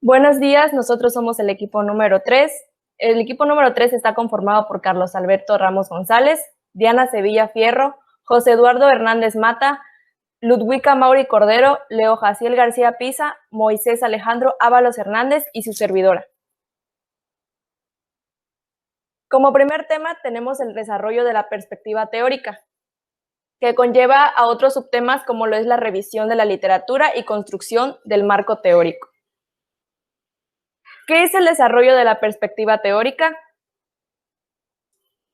Buenos días, nosotros somos el equipo número 3. El equipo número 3 está conformado por Carlos Alberto Ramos González, Diana Sevilla Fierro, José Eduardo Hernández Mata, Ludwika Mauri Cordero, Leo Jaciel García Pisa, Moisés Alejandro Ábalos Hernández y su servidora. Como primer tema tenemos el desarrollo de la perspectiva teórica, que conlleva a otros subtemas como lo es la revisión de la literatura y construcción del marco teórico. ¿Qué es el desarrollo de la perspectiva teórica?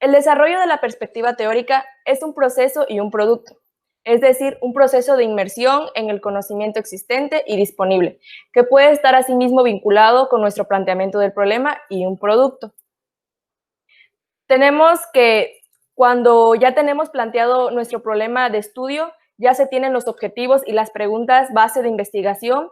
El desarrollo de la perspectiva teórica es un proceso y un producto, es decir, un proceso de inmersión en el conocimiento existente y disponible, que puede estar asimismo vinculado con nuestro planteamiento del problema y un producto. Tenemos que, cuando ya tenemos planteado nuestro problema de estudio, ya se tienen los objetivos y las preguntas base de investigación,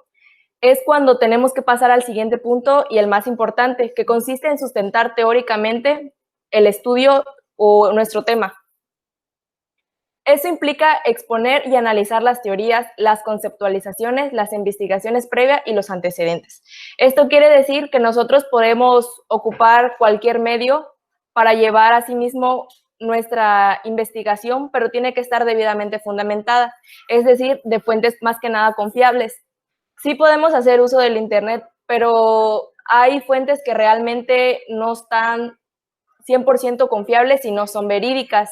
es cuando tenemos que pasar al siguiente punto y el más importante, que consiste en sustentar teóricamente el estudio o nuestro tema. Eso implica exponer y analizar las teorías, las conceptualizaciones, las investigaciones previas y los antecedentes. Esto quiere decir que nosotros podemos ocupar cualquier medio para llevar a sí mismo nuestra investigación, pero tiene que estar debidamente fundamentada, es decir, de fuentes más que nada confiables. Sí podemos hacer uso del Internet, pero hay fuentes que realmente no están 100% confiables y no son verídicas.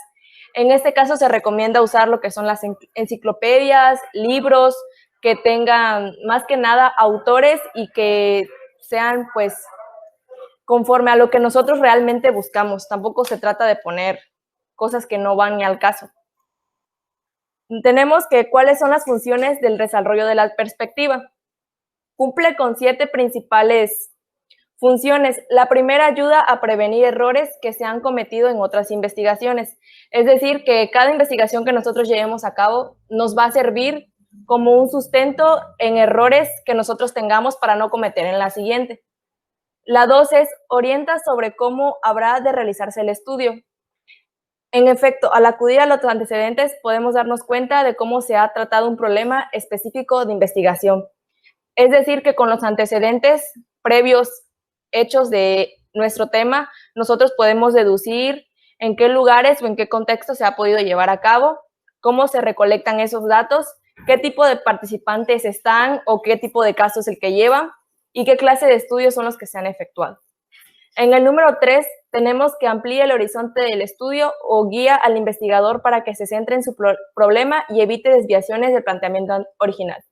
En este caso se recomienda usar lo que son las enciclopedias, libros que tengan más que nada autores y que sean pues conforme a lo que nosotros realmente buscamos. Tampoco se trata de poner cosas que no van ni al caso. Tenemos que cuáles son las funciones del desarrollo de la perspectiva. Cumple con 7 principales funciones. La primera ayuda a prevenir errores que se han cometido en otras investigaciones. Es decir, que cada investigación que nosotros llevemos a cabo nos va a servir como un sustento en errores que nosotros tengamos para no cometer en la siguiente. La 2 es orienta sobre cómo habrá de realizarse el estudio. En efecto, al acudir a los antecedentes podemos darnos cuenta de cómo se ha tratado un problema específico de investigación. Es decir, que con los antecedentes previos hechos de nuestro tema, nosotros podemos deducir en qué lugares o en qué contexto se ha podido llevar a cabo, cómo se recolectan esos datos, qué tipo de participantes están o qué tipo de caso es el que llevan y qué clase de estudios son los que se han efectuado. En el número 3, tenemos que amplíe el horizonte del estudio o guía al investigador para que se centre en su problema y evite desviaciones del planteamiento original.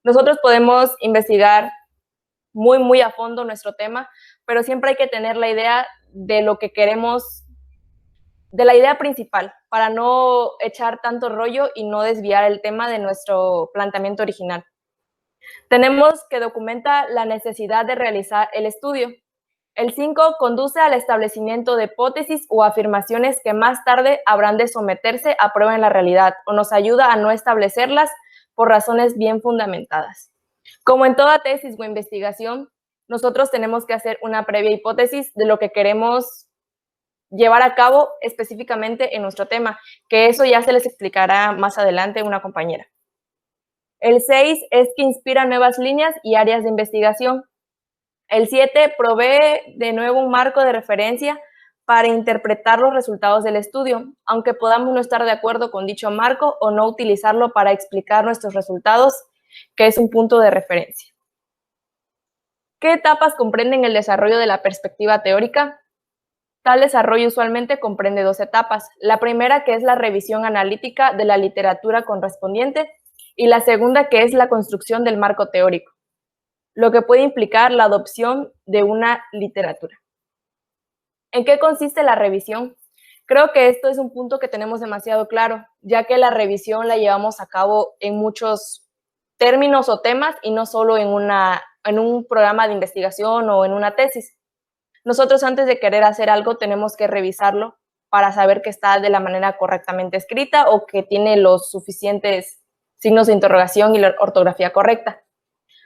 Nosotros podemos investigar muy a fondo nuestro tema, pero siempre hay que tener la idea de lo que queremos, de la idea principal, para no echar tanto rollo y no desviar el tema de nuestro planteamiento original. Tenemos que documenta la necesidad de realizar el estudio. El 5 conduce al establecimiento de hipótesis o afirmaciones que más tarde habrán de someterse a prueba en la realidad o nos ayuda a no establecerlas por razones bien fundamentadas. Como en toda tesis o investigación, nosotros tenemos que hacer una previa hipótesis de lo que queremos llevar a cabo específicamente en nuestro tema, que eso ya se les explicará más adelante una compañera. El 6 es que inspira nuevas líneas y áreas de investigación. El 7 provee de nuevo un marco de referencia para interpretar los resultados del estudio, aunque podamos no estar de acuerdo con dicho marco o no utilizarlo para explicar nuestros resultados, que es un punto de referencia. ¿Qué etapas comprenden el desarrollo de la perspectiva teórica? Tal desarrollo usualmente comprende 2 etapas. La primera, que es la revisión analítica de la literatura correspondiente, y la segunda, que es la construcción del marco teórico, lo que puede implicar la adopción de una literatura. ¿En qué consiste la revisión? Creo que esto es un punto que tenemos demasiado claro, ya que la revisión la llevamos a cabo en muchos términos o temas y no solo en un programa de investigación o en una tesis. Nosotros antes de querer hacer algo tenemos que revisarlo para saber que está de la manera correctamente escrita o que tiene los suficientes signos de interrogación y la ortografía correcta.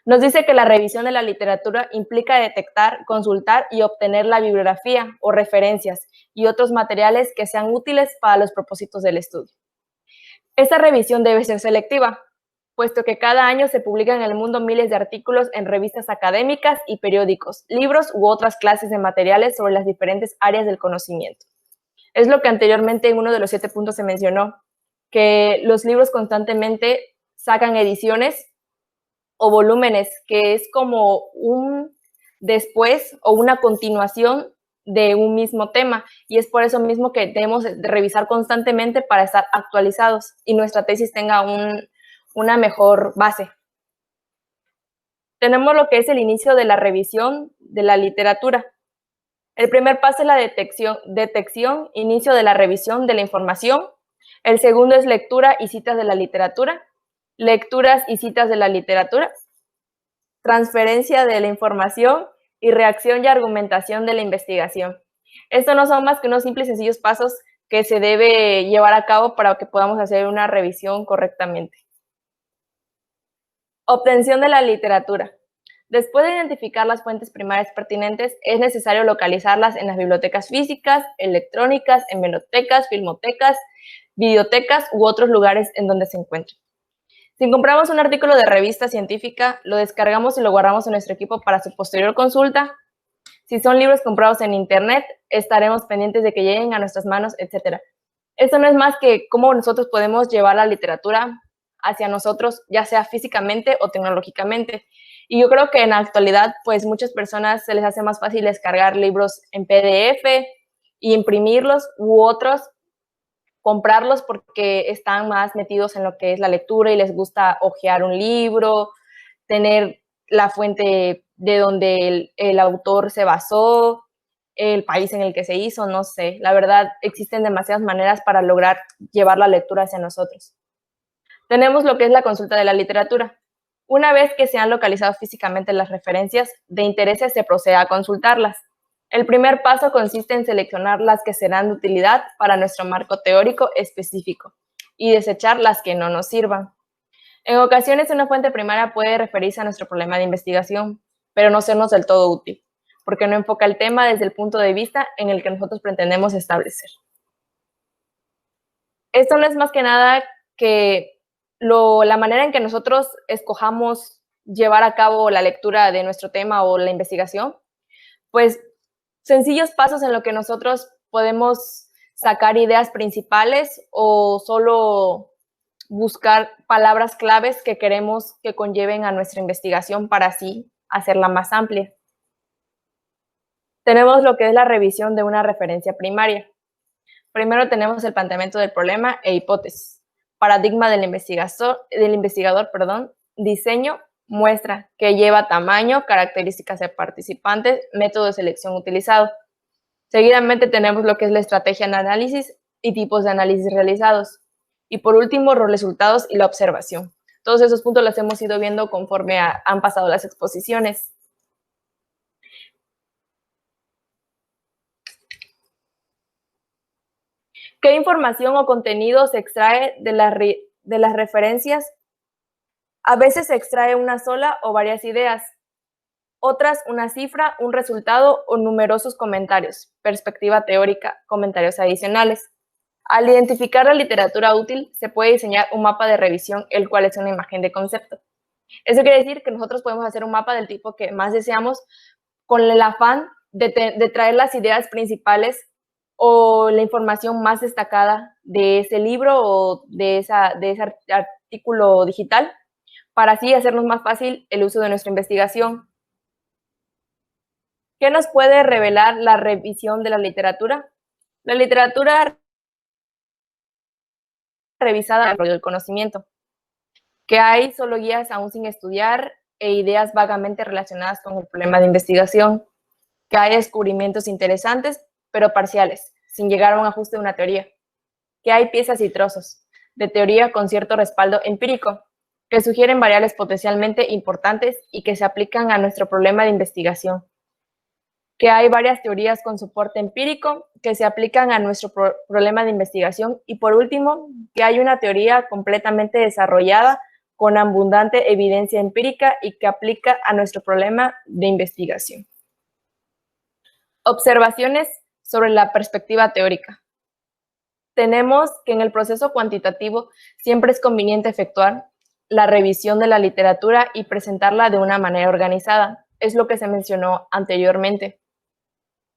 Nos dice que la revisión de la literatura implica detectar, consultar y obtener la bibliografía o referencias y otros materiales que sean útiles para los propósitos del estudio. Esta revisión debe ser selectiva, puesto que cada año se publican en el mundo miles de artículos en revistas académicas y periódicos, libros u otras clases de materiales sobre las diferentes áreas del conocimiento. Es lo que anteriormente en uno de los 7 puntos se mencionó, que los libros constantemente sacan ediciones o volúmenes, que es como un después o una continuación de un mismo tema, y es por eso mismo que debemos de revisar constantemente para estar actualizados y nuestra tesis tenga una mejor base. Tenemos lo que es el inicio de la revisión de la literatura. El primer paso es la detección, inicio de la revisión de la información. El segundo es lectura y citas de la literatura. Lecturas y citas de la literatura. Transferencia de la información y reacción y argumentación de la investigación. Estos no son más que unos simples y sencillos pasos que se debe llevar a cabo para que podamos hacer una revisión correctamente. Obtención de la literatura. Después de identificar las fuentes primarias pertinentes, es necesario localizarlas en las bibliotecas físicas, electrónicas, en bibliotecas, filmotecas, videotecas u otros lugares en donde se encuentren. Si compramos un artículo de revista científica, lo descargamos y lo guardamos en nuestro equipo para su posterior consulta. Si son libros comprados en internet, estaremos pendientes de que lleguen a nuestras manos, etc. Esto no es más que cómo nosotros podemos llevar la literatura hacia nosotros, ya sea físicamente o tecnológicamente. Y yo creo que en la actualidad, pues muchas personas se les hace más fácil descargar libros en PDF y imprimirlos, u otros comprarlos porque están más metidos en lo que es la lectura y les gusta hojear un libro, tener la fuente de donde el autor se basó, el país en el que se hizo, no sé. La verdad, existen demasiadas maneras para lograr llevar la lectura hacia nosotros. Tenemos lo que es la consulta de la literatura. Una vez que se han localizado físicamente las referencias de interés, se procede a consultarlas. El primer paso consiste en seleccionar las que serán de utilidad para nuestro marco teórico específico y desechar las que no nos sirvan. En ocasiones, una fuente primaria puede referirse a nuestro problema de investigación, pero no sernos del todo útil, porque no enfoca el tema desde el punto de vista en el que nosotros pretendemos establecer. Esto no es más que nada que la manera en que nosotros escojamos llevar a cabo la lectura de nuestro tema o la investigación, pues sencillos pasos en lo que nosotros podemos sacar ideas principales o solo buscar palabras claves que queremos que conlleven a nuestra investigación para así hacerla más amplia. Tenemos lo que es la revisión de una referencia primaria. Primero tenemos el planteamiento del problema e hipótesis. Paradigma del investigador, diseño, muestra, que lleva tamaño, características de participantes, método de selección utilizado. Seguidamente tenemos lo que es la estrategia de análisis y tipos de análisis realizados. Y por último, los resultados y la observación. Todos esos puntos los hemos ido viendo conforme han pasado las exposiciones. ¿Qué información o contenido se extrae de las referencias? A veces se extrae una sola o varias ideas, otras una cifra, un resultado o numerosos comentarios, perspectiva teórica, comentarios adicionales. Al identificar la literatura útil, se puede diseñar un mapa de revisión, el cual es una imagen de concepto. Eso quiere decir que nosotros podemos hacer un mapa del tipo que más deseamos con el afán de traer las ideas principales o la información más destacada de ese libro o de ese artículo digital, para así hacernos más fácil el uso de nuestra investigación. ¿Qué nos puede revelar la revisión de la literatura? La literatura revisada en el desarrollo del conocimiento, que hay solo guías aún sin estudiar e ideas vagamente relacionadas con el problema de investigación, que hay descubrimientos interesantes, pero parciales, sin llegar a un ajuste de una teoría, que hay piezas y trozos de teoría con cierto respaldo empírico, que sugieren variables potencialmente importantes y que se aplican a nuestro problema de investigación, que hay varias teorías con soporte empírico que se aplican a nuestro problema de investigación y, por último, que hay una teoría completamente desarrollada con abundante evidencia empírica y que aplica a nuestro problema de investigación. Observaciones sobre la perspectiva teórica. Tenemos que en el proceso cuantitativo siempre es conveniente efectuar la revisión de la literatura y presentarla de una manera organizada. Es lo que se mencionó anteriormente,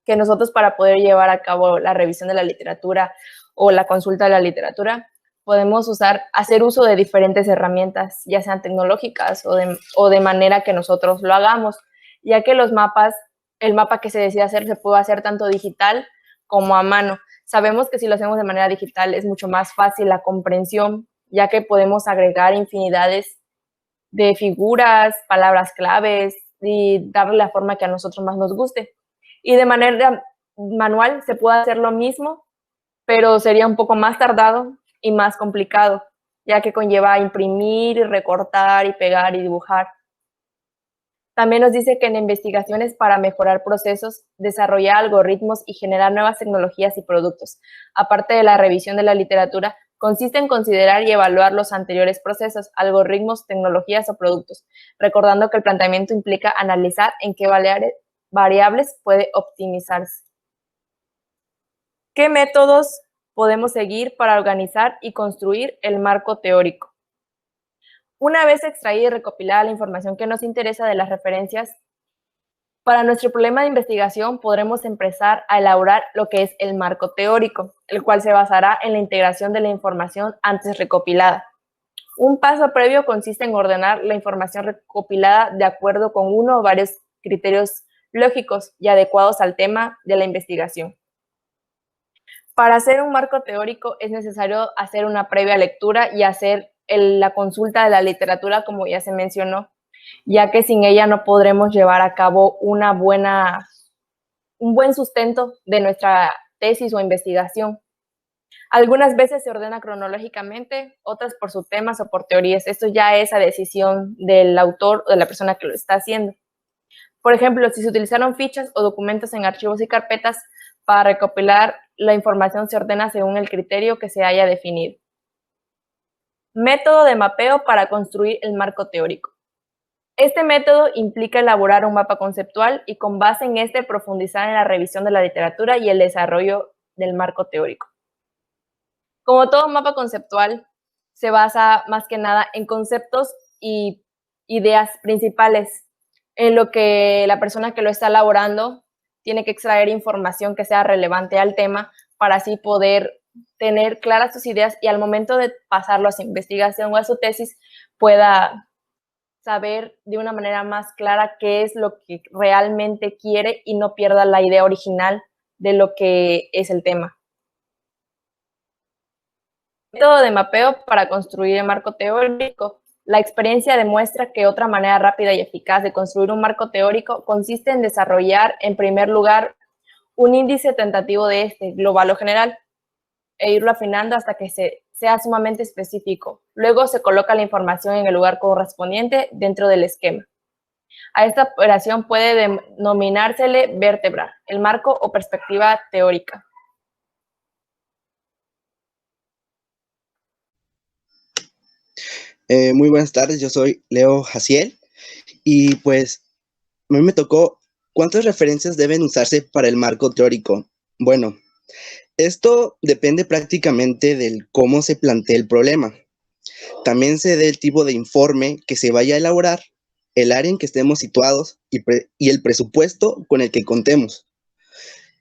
que nosotros para poder llevar a cabo la revisión de la literatura o la consulta de la literatura, podemos hacer uso de diferentes herramientas, ya sean tecnológicas o de manera que nosotros lo hagamos, ya que el mapa que se decide hacer se puede hacer tanto digital como a mano. Sabemos que si lo hacemos de manera digital es mucho más fácil la comprensión, ya que podemos agregar infinidades de figuras, palabras claves y darle la forma que a nosotros más nos guste. Y de manera manual se puede hacer lo mismo, pero sería un poco más tardado y más complicado, ya que conlleva imprimir, y recortar, y pegar, y dibujar. También nos dice que en investigaciones para mejorar procesos, desarrollar algoritmos y generar nuevas tecnologías y productos. Aparte de la revisión de la literatura, consiste en considerar y evaluar los anteriores procesos, algoritmos, tecnologías o productos, recordando que el planteamiento implica analizar en qué variables puede optimizarse. ¿Qué métodos podemos seguir para organizar y construir el marco teórico? Una vez extraída y recopilada la información que nos interesa de las referencias, para nuestro problema de investigación podremos empezar a elaborar lo que es el marco teórico, el cual se basará en la integración de la información antes recopilada. Un paso previo consiste en ordenar la información recopilada de acuerdo con uno o varios criterios lógicos y adecuados al tema de la investigación. Para hacer un marco teórico es necesario hacer una previa lectura y hacer la consulta de la literatura, como ya se mencionó, ya que sin ella no podremos llevar a cabo un buen sustento de nuestra tesis o investigación. Algunas veces se ordena cronológicamente, otras por subtemas o por teorías. Esto ya es a decisión del autor o de la persona que lo está haciendo. Por ejemplo, si se utilizaron fichas o documentos en archivos y carpetas, para recopilar la información se ordena según el criterio que se haya definido. Método de mapeo para construir el marco teórico. Este método implica elaborar un mapa conceptual y con base en este profundizar en la revisión de la literatura y el desarrollo del marco teórico. Como todo mapa conceptual, se basa más que nada en conceptos y ideas principales, en lo que la persona que lo está elaborando tiene que extraer información que sea relevante al tema para así poder tener claras sus ideas y al momento de pasarlo a su investigación o a su tesis pueda saber de una manera más clara qué es lo que realmente quiere y no pierda la idea original de lo que es el tema. Método de mapeo para construir el marco teórico. La experiencia demuestra que otra manera rápida y eficaz de construir un marco teórico consiste en desarrollar, en primer lugar, un índice tentativo de este, global o general, e irlo afinando hasta que sea sumamente específico. Luego se coloca la información en el lugar correspondiente dentro del esquema. A esta operación puede denominársele vértebra, el marco o perspectiva teórica. Muy buenas tardes, yo soy Leo Jaciel y pues a mí me tocó ¿cuántas referencias deben usarse para el marco teórico? Bueno, esto depende prácticamente del cómo se plantea el problema. También se dé el tipo de informe que se vaya a elaborar, el área en que estemos situados y el presupuesto con el que contemos.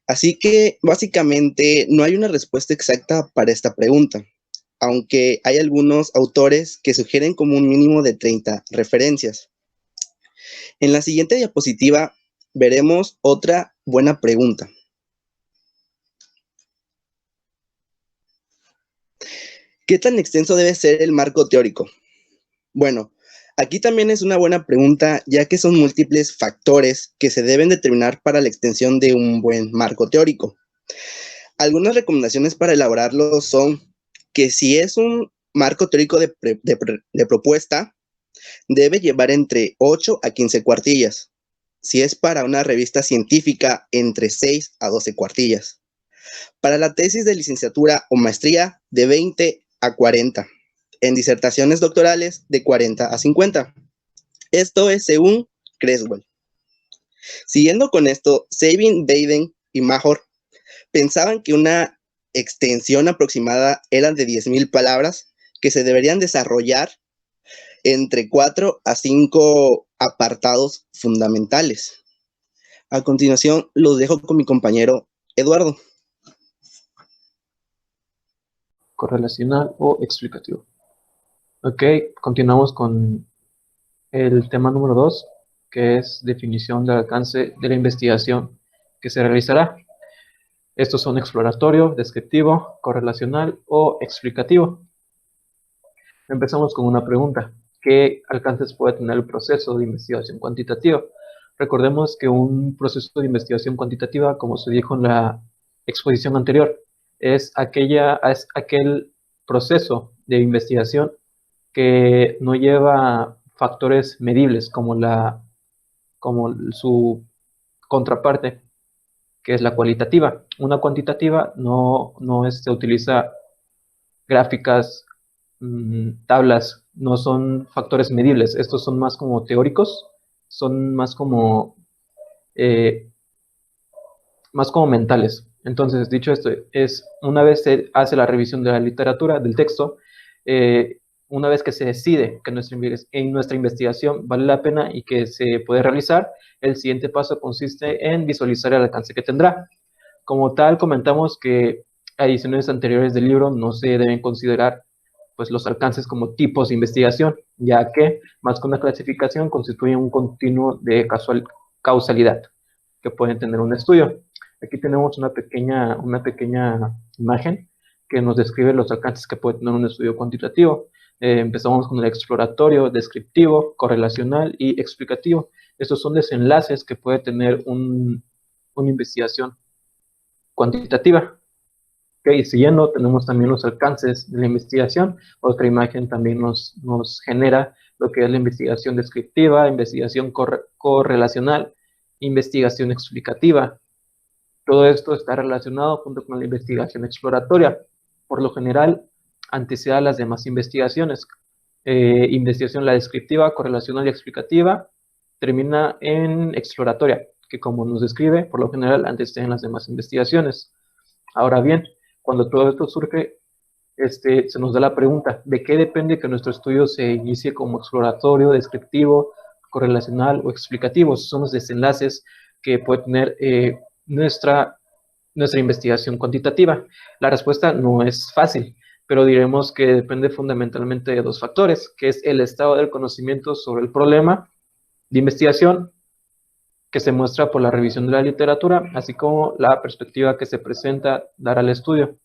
Así que básicamente no hay una respuesta exacta para esta pregunta, aunque hay algunos autores que sugieren como un mínimo de 30 referencias. En la siguiente diapositiva veremos otra buena pregunta. ¿Qué tan extenso debe ser el marco teórico? Bueno, aquí también es una buena pregunta, ya que son múltiples factores que se deben determinar para la extensión de un buen marco teórico. Algunas recomendaciones para elaborarlo son que si es un marco teórico de propuesta, debe llevar entre 8 a 15 cuartillas. Si es para una revista científica, entre 6 a 12 cuartillas. Para la tesis de licenciatura o maestría, de 20 a 40. En disertaciones doctorales, de 40 a 50. Esto es según Creswell. Siguiendo con esto, Sabin, Baden y Major pensaban que una extensión aproximada era de 10,000 palabras que se deberían desarrollar entre 4 a 5 apartados fundamentales. A continuación, los dejo con mi compañero Eduardo. Correlacional o explicativo. Ok, continuamos con el tema número 2, que es definición del alcance de la investigación que se realizará. Estos son exploratorio, descriptivo, correlacional o explicativo. Empezamos con una pregunta. ¿Qué alcances puede tener el proceso de investigación cuantitativa? Recordemos que un proceso de investigación cuantitativa, como se dijo en la exposición anterior, es aquel proceso de investigación que no lleva factores medibles como su contraparte, que es la cualitativa. Una cuantitativa no utiliza gráficas, tablas, no son factores medibles. Estos son más como teóricos, son más como mentales. Entonces, dicho esto, una vez se hace la revisión de la literatura, del texto, una vez que se decide que nuestra investigación vale la pena y que se puede realizar, el siguiente paso consiste en visualizar el alcance que tendrá. Como tal, comentamos que a ediciones anteriores del libro no se deben considerar pues, los alcances como tipos de investigación, ya que, más que una clasificación, constituyen un continuo de causalidad que pueden tener un estudio. Aquí tenemos una pequeña imagen que nos describe los alcances que puede tener un estudio cuantitativo. Empezamos con el exploratorio, descriptivo, correlacional y explicativo. Estos son desenlaces que puede tener una investigación cuantitativa. Okay, siguiendo, tenemos también los alcances de la investigación. Otra imagen también nos genera lo que es la investigación descriptiva, investigación correlacional, investigación explicativa. Todo esto está relacionado junto con la investigación exploratoria. Por lo general, antecede a las demás investigaciones. Investigación, la descriptiva, correlacional y explicativa, termina en exploratoria, que como nos describe, por lo general anteceden las demás investigaciones. Ahora bien, cuando todo esto surge, se nos da la pregunta, ¿de qué depende que nuestro estudio se inicie como exploratorio, descriptivo, correlacional o explicativo? Son los desenlaces que puede tener nuestra investigación cuantitativa. La respuesta no es fácil, pero diremos que depende fundamentalmente de dos factores, que es el estado del conocimiento sobre el problema de investigación, que se muestra por la revisión de la literatura, así como la perspectiva que se presenta dar al estudio.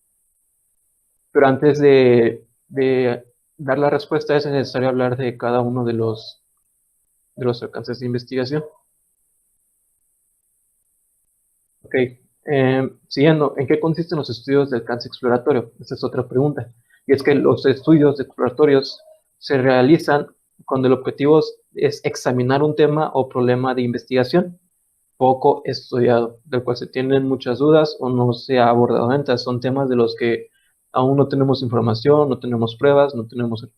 Pero antes de dar la respuesta, es necesario hablar de cada uno de los alcances de investigación. Ok, siguiendo, ¿en qué consisten los estudios de alcance exploratorio? Esa es otra pregunta. Y es que los estudios exploratorios se realizan cuando el objetivo es examinar un tema o problema de investigación poco estudiado, del cual se tienen muchas dudas o no se ha abordado antes. Son temas de los que aún no tenemos información, no tenemos pruebas, no tenemos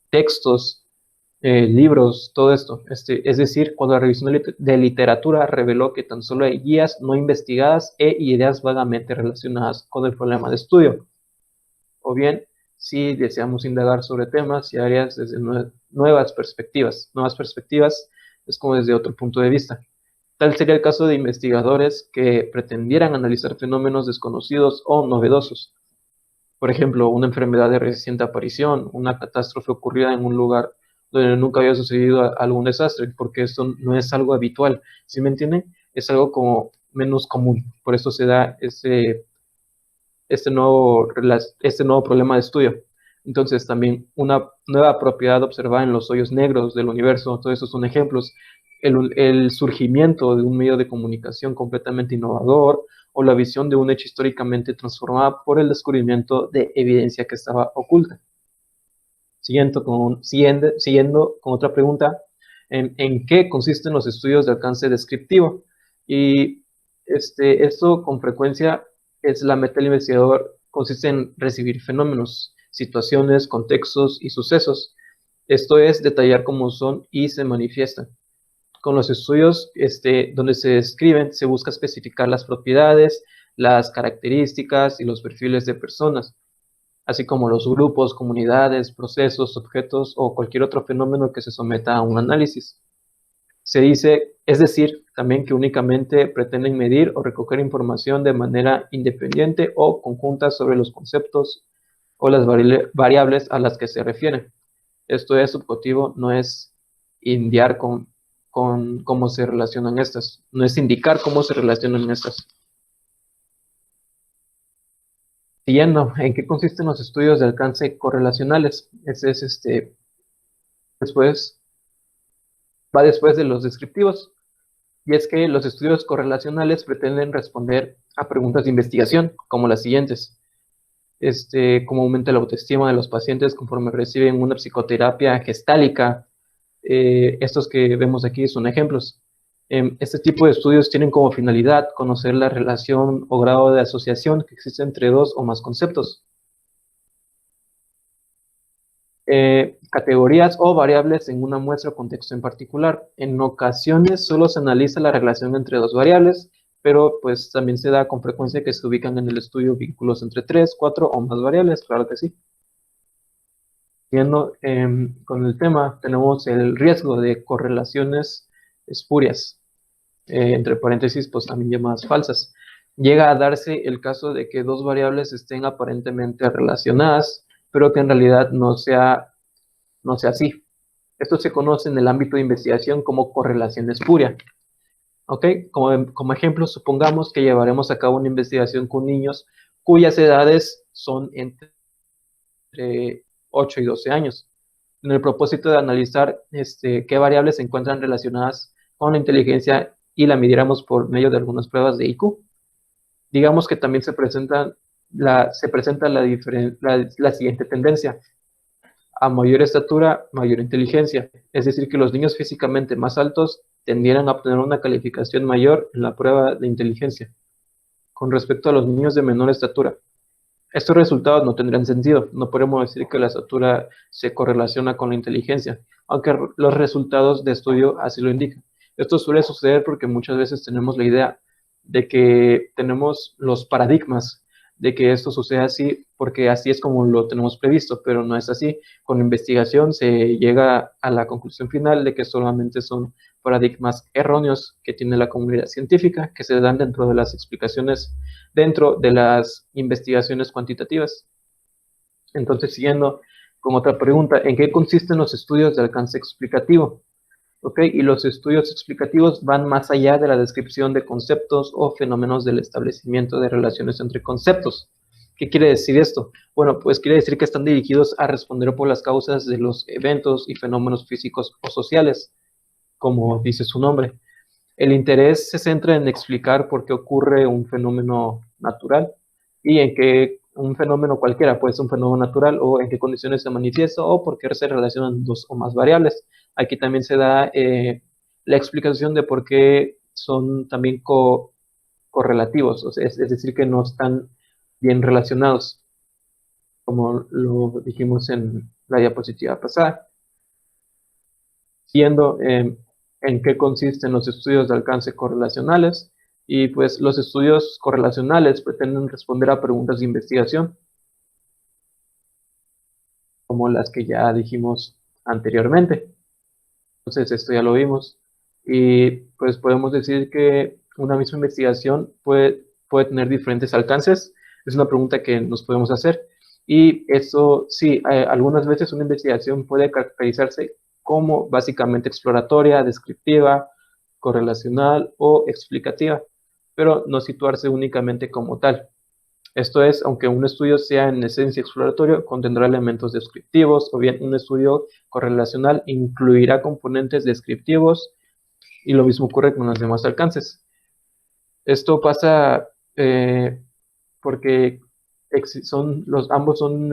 textos, libros, todo esto. Es decir, cuando la revisión de literatura reveló que tan solo hay guías no investigadas e ideas vagamente relacionadas con el problema de estudio. O bien, si deseamos indagar sobre temas y áreas desde nuevas perspectivas. Nuevas perspectivas es como desde otro punto de vista. Tal sería el caso de investigadores que pretendieran analizar fenómenos desconocidos o novedosos. Por ejemplo, una enfermedad de reciente aparición, una catástrofe ocurrida en un lugar donde nunca había sucedido algún desastre, porque esto no es algo habitual. ¿Sí me entienden? Es algo como menos común. Por eso se da este nuevo problema de estudio. Entonces, también una nueva propiedad observada en los hoyos negros del universo, todos estos son ejemplos. El surgimiento de un medio de comunicación completamente innovador, o la visión de un hecho históricamente transformada por el descubrimiento de evidencia que estaba oculta. Siguiendo con otra pregunta, ¿en qué consisten los estudios de alcance descriptivo? Y esto con frecuencia es la meta del investigador, consiste en recibir fenómenos, situaciones, contextos y sucesos. Esto es detallar cómo son y se manifiestan. Con los estudios donde se describen, se busca especificar las propiedades, las características y los perfiles de personas. así como los grupos, comunidades, procesos, objetos o cualquier otro fenómeno que se someta a un análisis. Se dice, es decir, también que únicamente pretenden medir o recoger información de manera independiente o conjunta sobre los conceptos o las variables a las que se refieren. Esto es, su objetivo no es indicar con cómo se relacionan estas, no es indicar cómo se relacionan estas. Siguiendo, ¿en qué consisten los estudios de alcance correlacionales? Ese es va después de los descriptivos. Y es que los estudios correlacionales pretenden responder a preguntas de investigación, como las siguientes. Cómo aumenta la autoestima de los pacientes conforme reciben una psicoterapia gestálica. Estos que vemos aquí son ejemplos. Este tipo de estudios tienen como finalidad conocer la relación o grado de asociación que existe entre dos o más conceptos. Categorías o variables en una muestra o contexto en particular. En ocasiones solo se analiza la relación entre dos variables, pero pues también se da con frecuencia que se ubican en el estudio vínculos entre 3, 4 o más variables, claro que sí. Siguiendo con el tema, tenemos el riesgo de correlaciones espurias, entre paréntesis, pues también llamadas falsas. Llega a darse el caso de que dos variables estén aparentemente relacionadas, pero que en realidad no sea así. Esto se conoce en el ámbito de investigación como correlación espuria. ¿Ok? Como ejemplo, supongamos que llevaremos a cabo una investigación con niños cuyas edades son entre 8 y 12 años, en el propósito de analizar qué variables se encuentran relacionadas con la inteligencia y la midiéramos por medio de algunas pruebas de IQ. Digamos que también se presenta la siguiente tendencia. A mayor estatura, mayor inteligencia. Es decir, que los niños físicamente más altos tendieran a obtener una calificación mayor en la prueba de inteligencia con respecto a los niños de menor estatura. Estos resultados no tendrían sentido. No podemos decir que la estatura se correlaciona con la inteligencia, aunque los resultados de estudio así lo indican. Esto suele suceder porque muchas veces tenemos la idea de que tenemos los paradigmas de que esto sucede así porque así es como lo tenemos previsto, pero no es así. Con la investigación se llega a la conclusión final de que solamente son paradigmas erróneos que tiene la comunidad científica, que se dan dentro de las explicaciones, dentro de las investigaciones cuantitativas. Entonces, siguiendo con otra pregunta, ¿en qué consisten los estudios de alcance explicativo? ¿Ok? Y los estudios explicativos van más allá de la descripción de conceptos o fenómenos del establecimiento de relaciones entre conceptos. ¿Qué quiere decir esto? Bueno, pues quiere decir que están dirigidos a responder por las causas de los eventos y fenómenos físicos o sociales, como dice su nombre. El interés se centra en explicar por qué ocurre un fenómeno natural y en qué un fenómeno cualquiera puede ser un fenómeno natural o en qué condiciones se manifiesta o por qué se relacionan dos o más variables. Aquí también se da la explicación de por qué son también correlativos, o sea, es decir, que no están bien relacionados, como lo dijimos en la diapositiva pasada. Siendo en qué consisten los estudios de alcance correlacionales, y pues los estudios correlacionales pretenden responder a preguntas de investigación, como las que ya dijimos anteriormente. Entonces, esto ya lo vimos. Y pues podemos decir que una misma investigación puede tener diferentes alcances. Es una pregunta que nos podemos hacer. Y eso sí, algunas veces una investigación puede caracterizarse como básicamente exploratoria, descriptiva, correlacional o explicativa, pero no situarse únicamente como tal. Esto es, aunque un estudio sea en esencia exploratorio, contendrá elementos descriptivos, o bien un estudio correlacional incluirá componentes descriptivos, y lo mismo ocurre con los demás alcances. Esto pasa porque ambos son,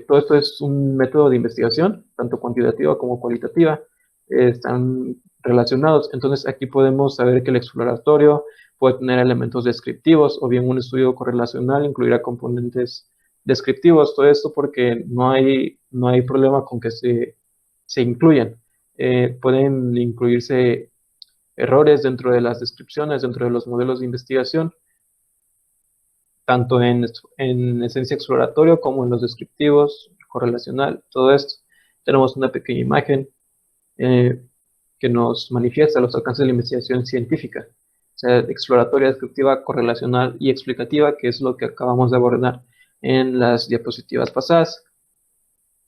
todo esto es un método de investigación, tanto cuantitativa como cualitativa, están relacionados. Entonces aquí podemos saber que el exploratorio puede tener elementos descriptivos, o bien un estudio correlacional incluirá componentes descriptivos. Todo esto porque no hay problema con que se incluyan. Pueden incluirse errores dentro de las descripciones, dentro de los modelos de investigación, tanto en esencia exploratorio como en los descriptivos, correlacional, todo esto. Tenemos una pequeña imagen que nos manifiesta los alcances de la investigación científica, o sea, exploratoria, descriptiva, correlacional y explicativa, que es lo que acabamos de abordar en las diapositivas pasadas.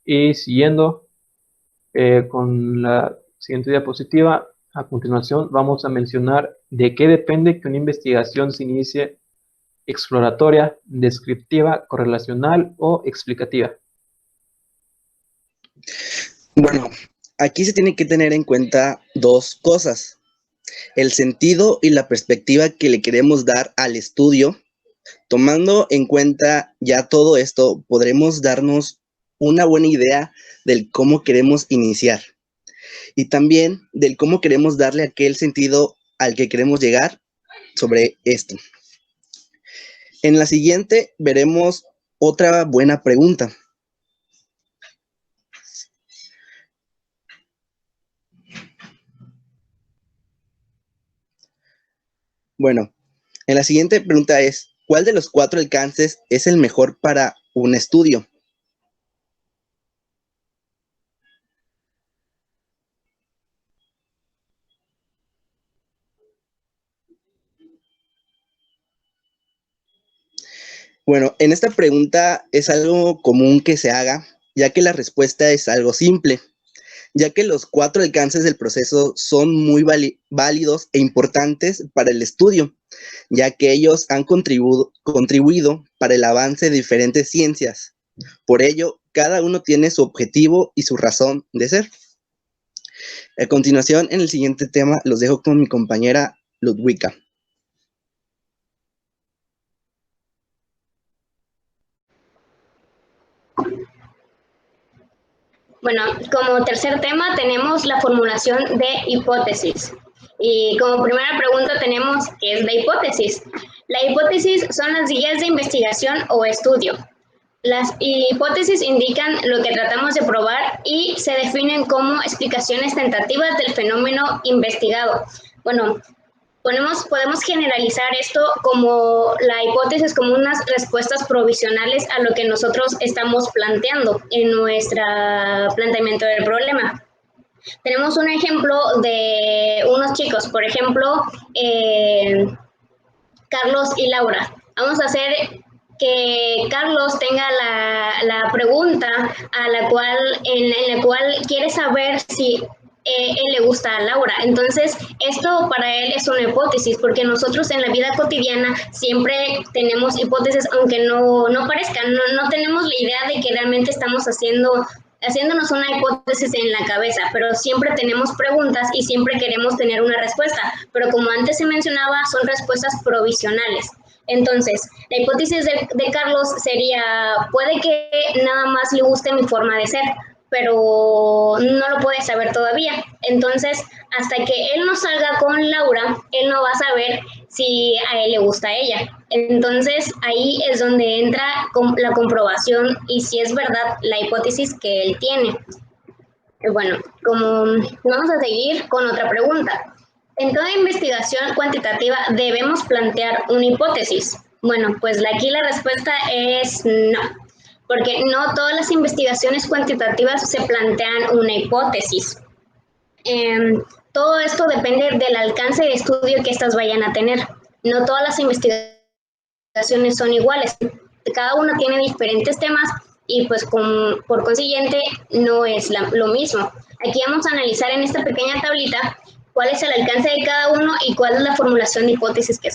Y siguiendo con la siguiente diapositiva, a continuación vamos a mencionar de qué depende que una investigación se inicie exploratoria, descriptiva, correlacional o explicativa. Bueno, aquí se tiene que tener en cuenta dos cosas: el sentido y la perspectiva que le queremos dar al estudio. Tomando en cuenta ya todo esto, podremos darnos una buena idea del cómo queremos iniciar y también del cómo queremos darle aquel sentido al que queremos llegar sobre esto. En la siguiente veremos otra buena pregunta. Bueno, en la siguiente pregunta es: ¿cuál de los 4 alcances es el mejor para un estudio? Bueno, en esta pregunta es algo común que se haga, ya que la respuesta es algo simple, ya que los 4 alcances del proceso son muy válidos e importantes para el estudio, ya que ellos han contribuido para el avance de diferentes ciencias. Por ello, cada uno tiene su objetivo y su razón de ser. A continuación, en el siguiente tema, los dejo con mi compañera Ludwika. Bueno, como tercer tema tenemos la formulación de hipótesis. Y como primera pregunta tenemos ¿qué es la hipótesis? La hipótesis son las guías de investigación o estudio. Las hipótesis indican lo que tratamos de probar y se definen como explicaciones tentativas del fenómeno investigado. Bueno, podemos generalizar esto como la hipótesis como unas respuestas provisionales a lo que nosotros estamos planteando en nuestro planteamiento del problema. Tenemos un ejemplo de unos chicos, por ejemplo, Carlos y Laura. Vamos a hacer que Carlos tenga la pregunta en la cual quiere saber si él le gusta a Laura. Entonces, esto para él es una hipótesis, porque nosotros en la vida cotidiana siempre tenemos hipótesis, aunque no parezcan, no tenemos la idea de que realmente estamos haciéndonos una hipótesis en la cabeza, pero siempre tenemos preguntas y siempre queremos tener una respuesta, pero como antes se mencionaba, son respuestas provisionales. Entonces, la hipótesis de Carlos sería, puede que nada más le guste mi forma de ser, pero no lo puede saber todavía. Entonces, hasta que él no salga con Laura, él no va a saber si a él le gusta a ella. Entonces, ahí es donde entra la comprobación y si es verdad la hipótesis que él tiene. Bueno, vamos a seguir con otra pregunta. En toda investigación cuantitativa debemos plantear una hipótesis. Bueno, pues aquí la respuesta es no, porque no todas las investigaciones cuantitativas se plantean una hipótesis. Todo esto depende del alcance de estudio que estas vayan a tener. No todas las investigaciones son iguales. Cada una tiene diferentes temas y pues por consiguiente no es lo mismo. Aquí vamos a analizar en esta pequeña tablita cuál es el alcance de cada uno y cuál es la formulación de hipótesis que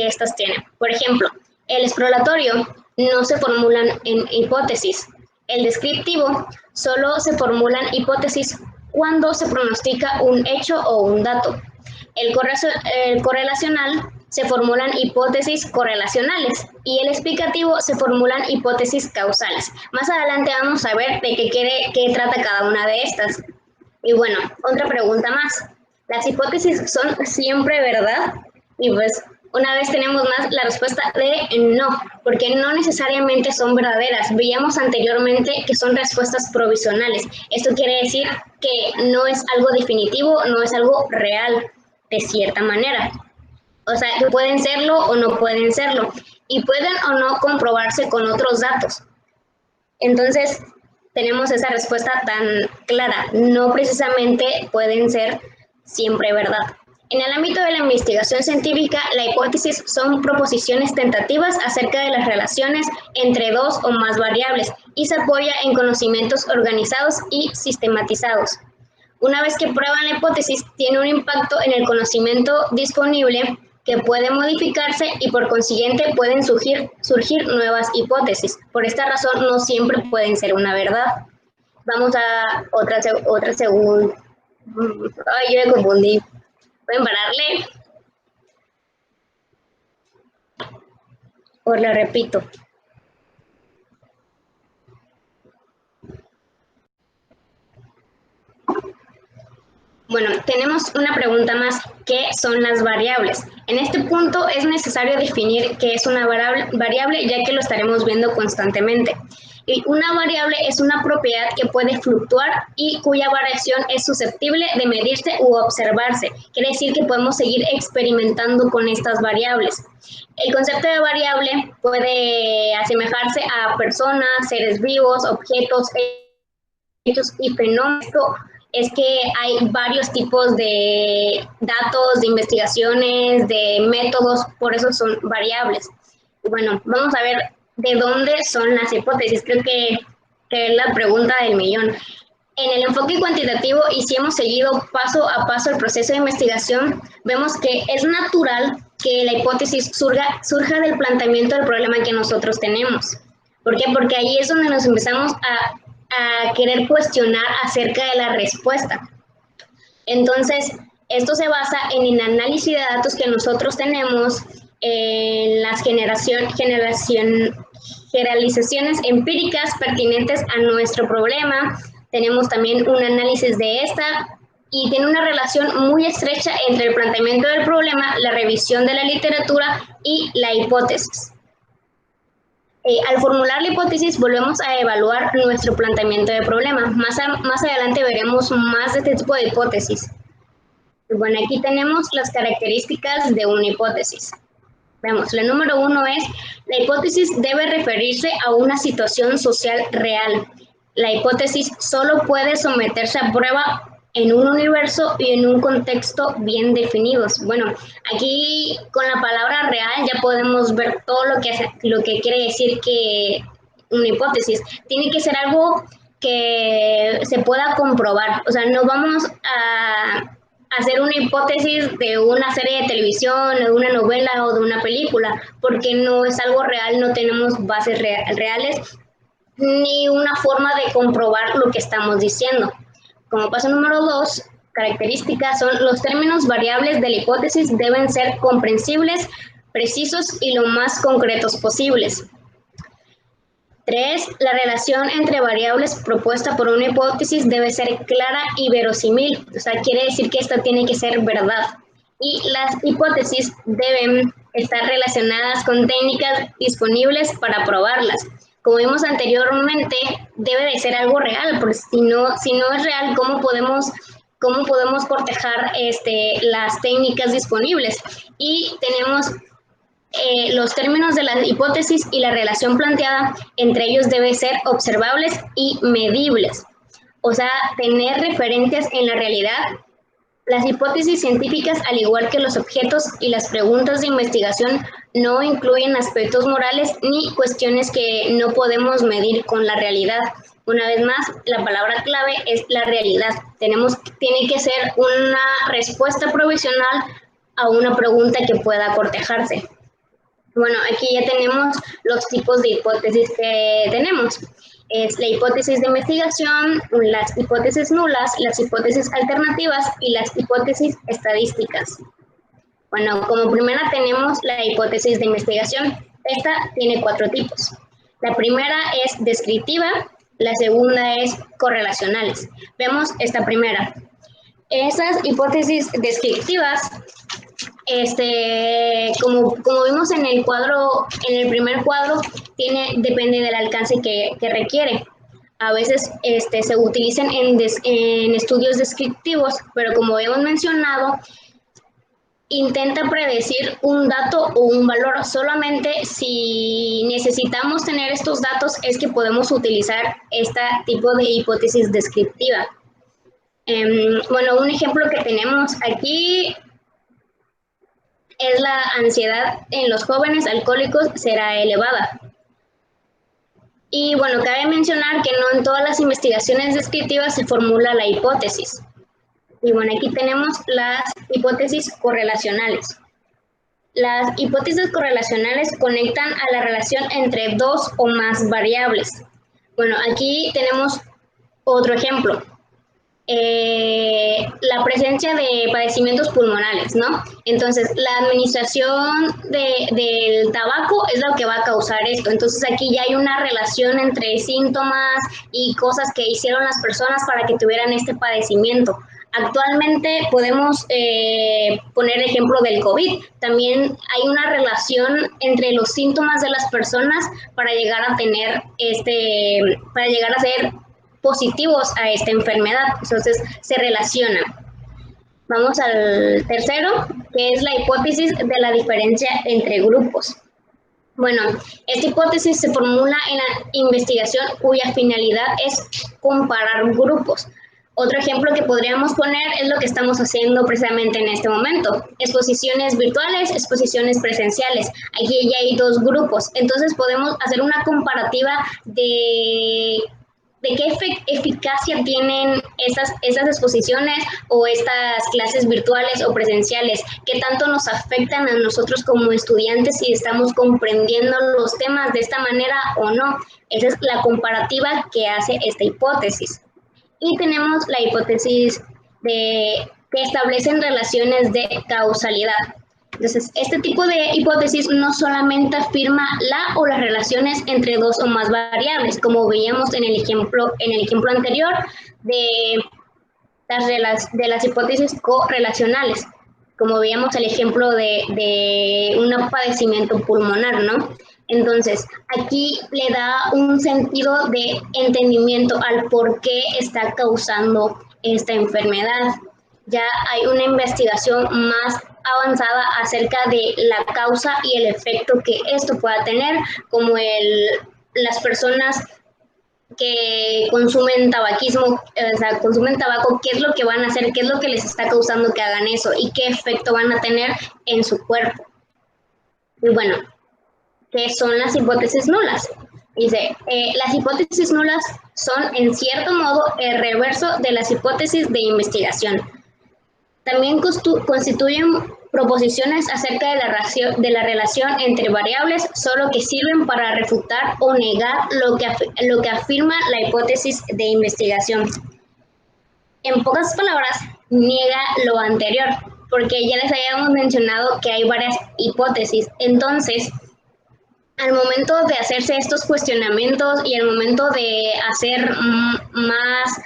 estas tienen. Por ejemplo, el exploratorio no se formulan en hipótesis. El descriptivo solo se formulan hipótesis cuando se pronostica un hecho o un dato. El correlacional se formulan hipótesis correlacionales y el explicativo se formulan hipótesis causales. Más adelante vamos a ver de qué trata cada una de estas. Y bueno, otra pregunta más. ¿Las hipótesis son siempre verdad? Y pues una vez tenemos más la respuesta de no, porque no necesariamente son verdaderas. Veíamos anteriormente que son respuestas provisionales. Esto quiere decir que no es algo definitivo, no es algo real, de cierta manera. O sea, pueden serlo o no pueden serlo. y pueden o no comprobarse con otros datos. Entonces, tenemos esa respuesta tan clara. No precisamente pueden ser siempre verdad. En el ámbito de la investigación científica, la hipótesis son proposiciones tentativas acerca de las relaciones entre dos o más variables y se apoya en conocimientos organizados y sistematizados. Una vez que prueban la hipótesis, tiene un impacto en el conocimiento disponible que puede modificarse y por consiguiente pueden surgir nuevas hipótesis. Por esta razón, no siempre pueden ser una verdad. Vamos a otra segunda. Ay, yo me confundí. ¿Pueden pararle? Os lo repito. Bueno, tenemos una pregunta más. ¿Qué son las variables? En este punto es necesario definir qué es una variable, ya que lo estaremos viendo constantemente. Y una variable es una propiedad que puede fluctuar y cuya variación es susceptible de medirse u observarse. Quiere decir que podemos seguir experimentando con estas variables. El concepto de variable puede asemejarse a personas, seres vivos, objetos, hechos y fenómenos. Es que hay varios tipos de datos, de investigaciones, de métodos, por eso son variables. Bueno, vamos a ver de dónde son las hipótesis. Creo que es la pregunta del millón. En el enfoque cuantitativo, y si hemos seguido paso a paso el proceso de investigación, vemos que es natural que la hipótesis surja del planteamiento del problema que nosotros tenemos. ¿Por qué? Porque ahí es donde nos empezamos a querer cuestionar acerca de la respuesta. Entonces, esto se basa en el análisis de datos que nosotros tenemos, en las generalizaciones empíricas pertinentes a nuestro problema. Tenemos también un análisis de esta y tiene una relación muy estrecha entre el planteamiento del problema, la revisión de la literatura y la hipótesis. Al formular la hipótesis, volvemos a evaluar nuestro planteamiento de problema. Más adelante veremos más de este tipo de hipótesis. Bueno, aquí tenemos las características de una hipótesis. Veamos, la número 1 es, la hipótesis debe referirse a una situación social real. La hipótesis solo puede someterse a prueba en un universo y en un contexto bien definidos. Bueno, aquí con la palabra real ya podemos ver todo lo que quiere decir que una hipótesis. Tiene que ser algo que se pueda comprobar. O sea, no vamos a hacer una hipótesis de una serie de televisión, de una novela o de una película, porque no es algo real, no tenemos bases reales ni una forma de comprobar lo que estamos diciendo. Como paso número 2, características son los términos variables de la hipótesis deben ser comprensibles, precisos y lo más concretos posibles. 3, la relación entre variables propuesta por una hipótesis debe ser clara y verosímil, o sea, quiere decir que esta tiene que ser verdad. Y las hipótesis deben estar relacionadas con técnicas disponibles para probarlas. Como vimos anteriormente, debe de ser algo real, porque si no es real, ¿cómo podemos cortejar las técnicas disponibles? Y tenemos los términos de la hipótesis y la relación planteada entre ellos debe ser observables y medibles, o sea, tener referencias en la realidad. Las hipótesis científicas, al igual que los objetos y las preguntas de investigación, no incluyen aspectos morales ni cuestiones que no podemos medir con la realidad. Una vez más, la palabra clave es la realidad. Tiene que ser una respuesta provisional a una pregunta que pueda cortejarse. Bueno, aquí ya tenemos los tipos de hipótesis que tenemos. Es la hipótesis de investigación, las hipótesis nulas, las hipótesis alternativas y las hipótesis estadísticas. Bueno, como primera tenemos la hipótesis de investigación. Esta tiene 4 tipos. La primera es descriptiva, la segunda es correlacionales. Vemos esta primera. Esas hipótesis descriptivas, como vimos en el cuadro, en el primer cuadro, depende del alcance que requiere. A veces se utilizan en estudios descriptivos, pero como hemos mencionado, intenta predecir un dato o un valor. Solamente si necesitamos tener estos datos es que podemos utilizar este tipo de hipótesis descriptiva. Bueno, un ejemplo que tenemos aquí es la ansiedad en los jóvenes alcohólicos será elevada. Y bueno, cabe mencionar que no en todas las investigaciones descriptivas se formula la hipótesis. Y bueno, aquí tenemos las hipótesis correlacionales. Las hipótesis correlacionales conectan a la relación entre dos o más variables. Bueno, aquí tenemos otro ejemplo. La presencia de padecimientos pulmonales, ¿no? Entonces, la administración del tabaco es lo que va a causar esto. Entonces, aquí ya hay una relación entre síntomas y cosas que hicieron las personas para que tuvieran este padecimiento. Actualmente podemos poner ejemplo del COVID. También hay una relación entre los síntomas de las personas para llegar a tener para llegar a ser positivos a esta enfermedad. Entonces se relacionan. Vamos al tercero, que es la hipótesis de la diferencia entre grupos. Bueno, esta hipótesis se formula en la investigación cuya finalidad es comparar grupos. Otro ejemplo que podríamos poner es lo que estamos haciendo precisamente en este momento. Exposiciones virtuales, exposiciones presenciales. Aquí ya hay dos grupos. Entonces podemos hacer una comparativa de qué eficacia tienen esas exposiciones o estas clases virtuales o presenciales, qué tanto nos afectan a nosotros como estudiantes, si estamos comprendiendo los temas de esta manera o no. Esa es la comparativa que hace esta hipótesis. Y tenemos la hipótesis que establecen relaciones de causalidad. Entonces, este tipo de hipótesis no solamente afirma la o las relaciones entre dos o más variables, como veíamos en el ejemplo anterior de las hipótesis correlacionales, como veíamos el ejemplo de un padecimiento pulmonar, ¿no? Entonces, aquí le da un sentido de entendimiento al por qué está causando esta enfermedad. Ya hay una investigación más avanzada acerca de la causa y el efecto que esto pueda tener, como las personas que consumen tabaquismo, consumen tabaco, qué es lo que van a hacer, qué es lo que les está causando que hagan eso y qué efecto van a tener en su cuerpo. Y bueno, ¿qué son las hipótesis nulas? Dice, las hipótesis nulas son en cierto modo el reverso de las hipótesis de investigación. También constituyen proposiciones acerca de la relación entre variables, solo que sirven para refutar o negar lo que afirma la hipótesis de investigación. En pocas palabras, niega lo anterior, porque ya les habíamos mencionado que hay varias hipótesis. Entonces, al momento de hacerse estos cuestionamientos y al momento de hacer más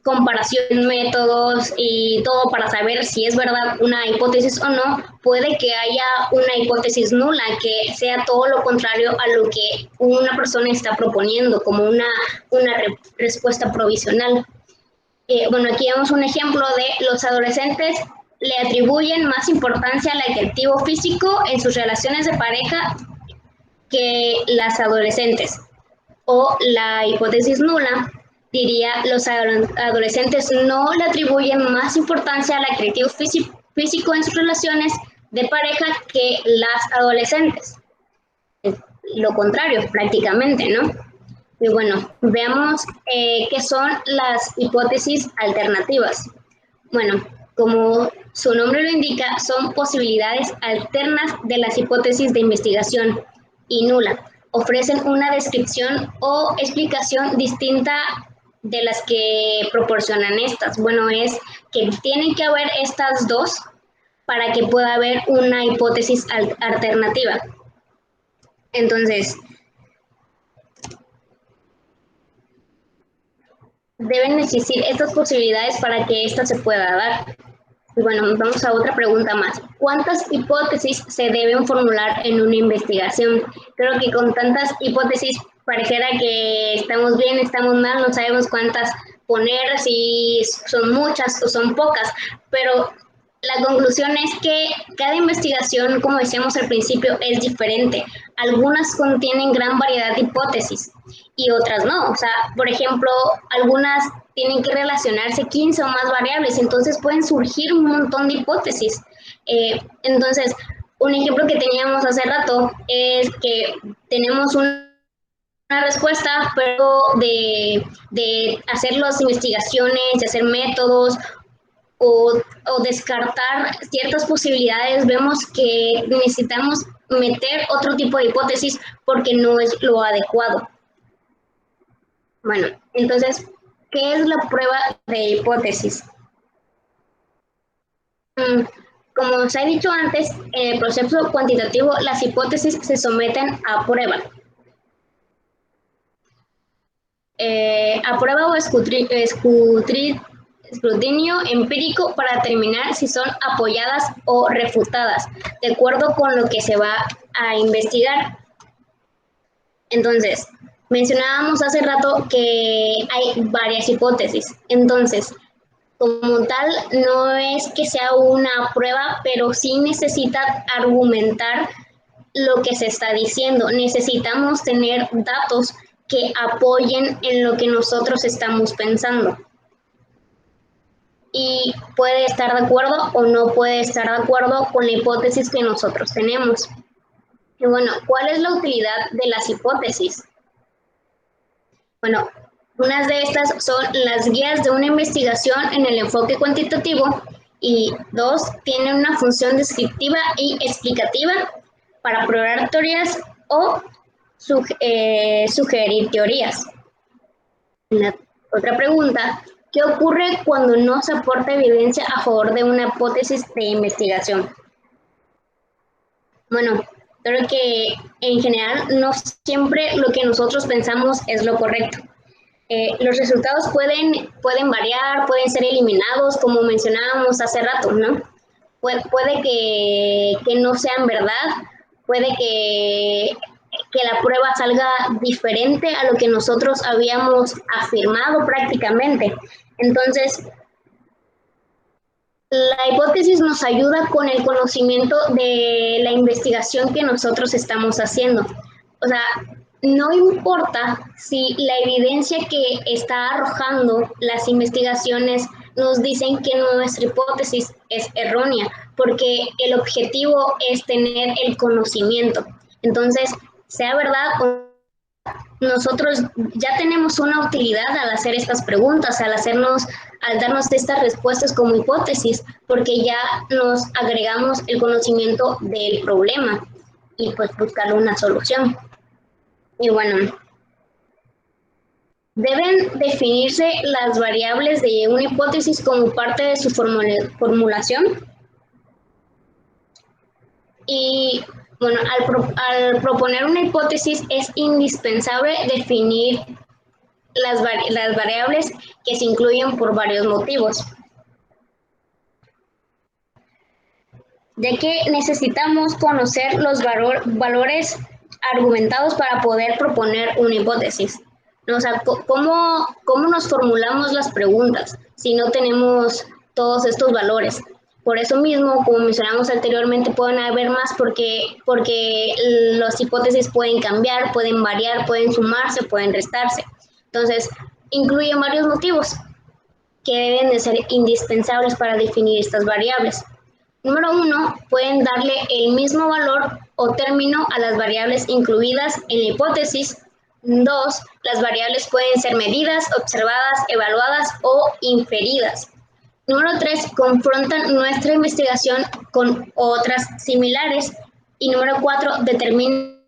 comparación, métodos y todo para saber si es verdad una hipótesis o no, puede que haya una hipótesis nula, que sea todo lo contrario a lo que una persona está proponiendo, como una respuesta provisional. Bueno, aquí vemos un ejemplo de los adolescentes le atribuyen más importancia al atractivo físico en sus relaciones de pareja que las adolescentes. O la hipótesis nula diría, los adolescentes no le atribuyen más importancia al atractivo físico en sus relaciones de pareja que las adolescentes. Lo contrario, prácticamente, ¿no? Y bueno, veamos qué son las hipótesis alternativas. Bueno, como su nombre lo indica, son posibilidades alternas de las hipótesis de investigación y nula. Ofrecen una descripción o explicación distinta de las que proporcionan estas. Bueno, es que tienen que haber estas dos para que pueda haber una hipótesis alternativa. Entonces, deben existir estas posibilidades para que esta se pueda dar. Y bueno, vamos a otra pregunta más. ¿Cuántas hipótesis se deben formular en una investigación? Creo que con tantas hipótesis pareciera que estamos bien, estamos mal, no sabemos cuántas poner si son muchas o son pocas, pero la conclusión es que cada investigación, como decíamos al principio, es diferente. Algunas contienen gran variedad de hipótesis y otras no. O sea, por ejemplo, algunas tienen que relacionarse 15 o más variables, entonces pueden surgir un montón de hipótesis. Entonces, un ejemplo que teníamos hace rato es que tenemos una respuesta, pero de hacer las investigaciones, de hacer métodos, o descartar ciertas posibilidades, vemos que necesitamos meter otro tipo de hipótesis porque no es lo adecuado. Bueno, entonces, ¿qué es la prueba de hipótesis? Como os he dicho antes, en el proceso cuantitativo las hipótesis se someten a prueba. A prueba o escrutinio empírico para determinar si son apoyadas o refutadas, de acuerdo con lo que se va a investigar. Entonces, mencionábamos hace rato que hay varias hipótesis. Entonces, como tal, no es que sea una prueba, pero sí necesita argumentar lo que se está diciendo. Necesitamos tener datos que apoyen en lo que nosotros estamos pensando. Y puede estar de acuerdo o no puede estar de acuerdo con la hipótesis que nosotros tenemos. Y bueno, ¿cuál es la utilidad de las hipótesis? Bueno, unas de estas son las guías de una investigación en el enfoque cuantitativo y dos, tienen una función descriptiva y explicativa para probar teorías o sugerir teorías. La otra pregunta, ¿qué ocurre cuando no se aporta evidencia a favor de una hipótesis de investigación? Bueno, creo que en general no siempre lo que nosotros pensamos es lo correcto. Los resultados pueden variar, pueden ser eliminados, como mencionábamos hace rato, ¿no? Puede que no sean verdad, puede que la prueba salga diferente a lo que nosotros habíamos afirmado prácticamente. Entonces, la hipótesis nos ayuda con el conocimiento de la investigación que nosotros estamos haciendo. O sea, no importa si la evidencia que está arrojando las investigaciones nos dicen que nuestra hipótesis es errónea, porque el objetivo es tener el conocimiento. Entonces, sea verdad o no, nosotros ya tenemos una utilidad al hacer estas preguntas, al darnos estas respuestas como hipótesis, porque ya nos agregamos el conocimiento del problema y pues buscar una solución. Y bueno, deben definirse las variables de una hipótesis como parte de su formulación. Y bueno, al proponer una hipótesis es indispensable definir las variables que se incluyen por varios motivos, ya que necesitamos conocer los valores argumentados para poder proponer una hipótesis. O sea, ¿cómo nos formulamos las preguntas si no tenemos todos estos valores? Por eso mismo, como mencionamos anteriormente, pueden haber más porque las hipótesis pueden cambiar, pueden variar, pueden sumarse, pueden restarse. Entonces, incluyen varios motivos que deben de ser indispensables para definir estas variables. Número 1, pueden darle el mismo valor o término a las variables incluidas en la hipótesis. 2, las variables pueden ser medidas, observadas, evaluadas o inferidas. Número 3, confrontan nuestra investigación con otras similares. Y número 4, determinan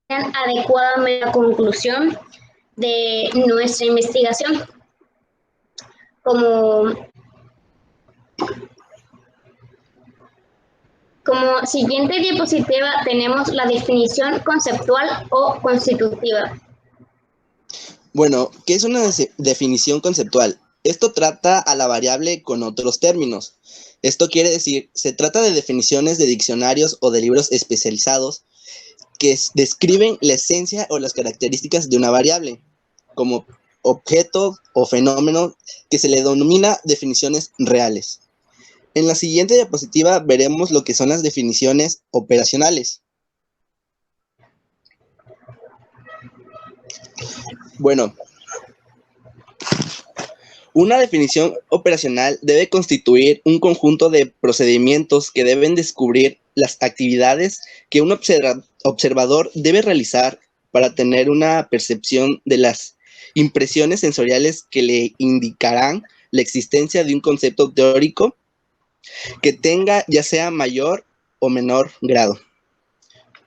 adecuadamente la conclusión de nuestra investigación. Como siguiente diapositiva tenemos la definición conceptual o constitutiva. Bueno, ¿qué es una definición conceptual? Esto trata a la variable con otros términos. Esto quiere decir, se trata de definiciones de diccionarios o de libros especializados que describen la esencia o las características de una variable, como objeto o fenómeno que se le denomina definiciones reales. En la siguiente diapositiva veremos lo que son las definiciones operacionales. Bueno, una definición operacional debe constituir un conjunto de procedimientos que deben descubrir las actividades que un observador debe realizar para tener una percepción de las impresiones sensoriales que le indicarán la existencia de un concepto teórico que tenga ya sea mayor o menor grado.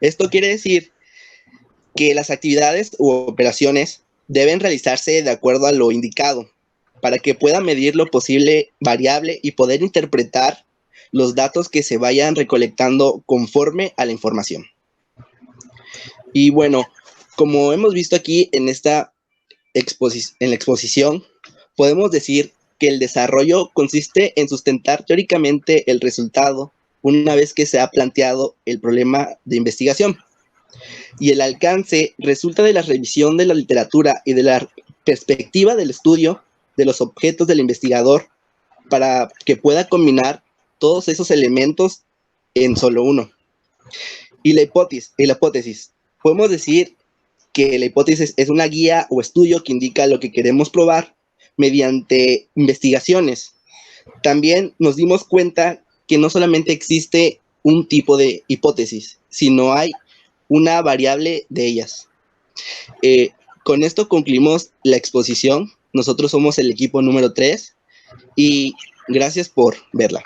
Esto quiere decir que las actividades u operaciones deben realizarse de acuerdo a lo indicado, para que pueda medir lo posible variable y poder interpretar los datos que se vayan recolectando conforme a la información. Y bueno, como hemos visto aquí en esta exposición, podemos decir que el desarrollo consiste en sustentar teóricamente el resultado una vez que se ha planteado el problema de investigación. Y el alcance resulta de la revisión de la literatura y de la perspectiva del estudio de los objetos del investigador para que pueda combinar todos esos elementos en solo uno. Y la hipótesis. Podemos decir que la hipótesis es una guía o estudio que indica lo que queremos probar mediante investigaciones. También nos dimos cuenta que no solamente existe un tipo de hipótesis, sino hay una variable de ellas. Con esto concluimos la exposición. Nosotros somos el equipo número 3 y gracias por verla.